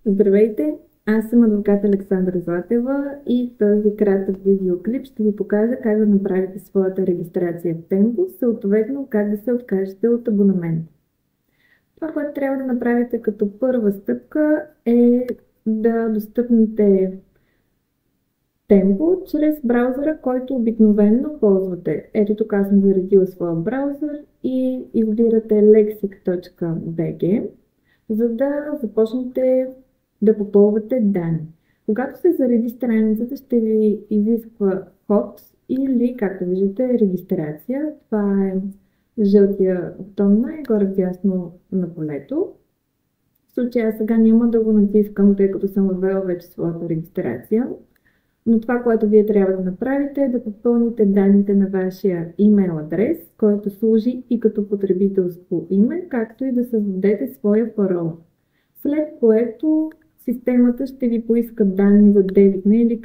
Здравейте, аз съм адвокат Александра Златева и в този кратък видеоклип ще ви покажа как да направите своята регистрация в Темпо, съответно как да се откажете от абонамент. Това, което трябва да направите като първа стъпка е да достъпнете Темпо чрез браузъра, който обикновено ползвате. Ето тук аз съм заредила своя браузър и избирате lexic.bg, за да започнете да попълвате данни. Когато се зареди страницата, ще ви изисква код или, както виждате, регистрация. Това е жълтия бутон най-горе вдясно на полето. В случая сега няма да го натискам, тъй като съм въвела вече своята регистрация. Но това, което вие трябва да направите, е да попълните данните на вашия имейл адрес, който служи и като потребителско име, както и да създадете своя парол. След което системата ще ви поиска данни за дебитна или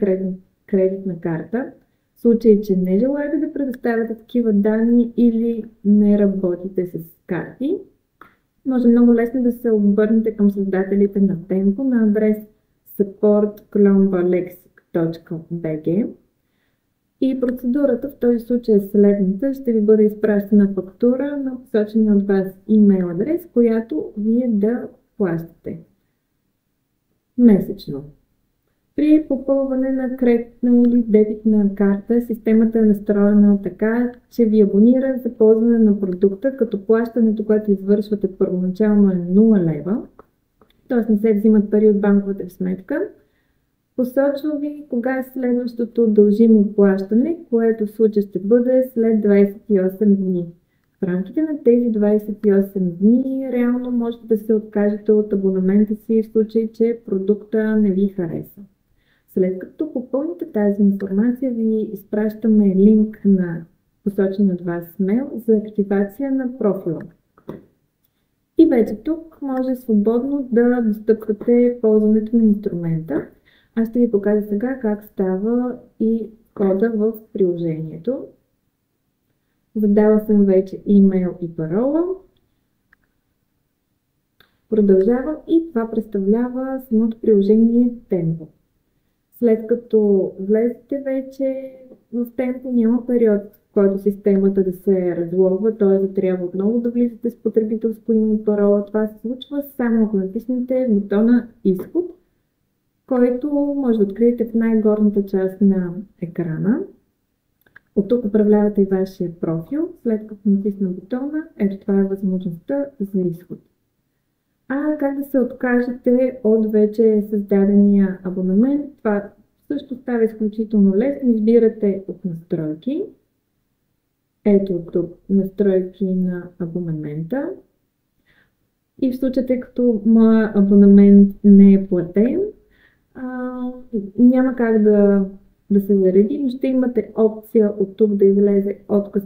кредитна карта. В случай, че не желаете да предоставяте такива данни или не работите с карти, може много лесно да се обърнете към създателите на Tempo на адрес support@lexic.bg и процедурата в този случай е следната. Ще ви бъде изпращана фактура на посочения от вас имейл адрес, която вие да плащате месечно. При попълване на кредитна или дебитна карта, системата е настроена така, че ви абонира за ползване на продукта, като плащането, което извършвате първоначално е 0 лева, т.е. не се взимат пари от банковата сметка. Посочва ви кога е следващото дължимо плащане, което в случая ще бъде след 28 дни. В рамките на тези 28 дни реално можете да се откажете от абонамента си в случай, че продукта не ви хареса. След като попълните тази информация, ви изпращаме линк на посочен от вас мейл за активация на профила. И вече тук може свободно да достъпвате ползването на инструмента. Аз ще ви покажа сега как става и кода в приложението. Задала съм вече имейл и парола. Продължавам и това представлява самото приложение Tempo. След като влезете вече в Tempo, няма период, в който системата да се разлогва, т.е. да трябва отново да влизате с потребителско име и парола. Това се случва само ако натиснете бутона Изход, който може да откриете в най-горната част на екрана. От тук управлявате и вашия профил. След като натисна бутона, ето това е възможността за изход. А как да се откажете от вече създадения абонамент? Това също става изключително лесно. Избирате от настройки. Ето тук настройки на абонамента. И в случай, тъй като моят абонамент не е платен, няма как да се зареди, но ще имате опция от тук да излезе отказ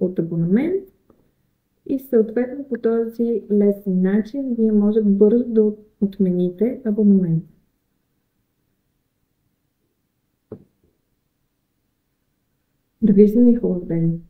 от абонамент и съответно по този лесен начин вие може бързо да отмените абонамент. Довиждане и хубав ден!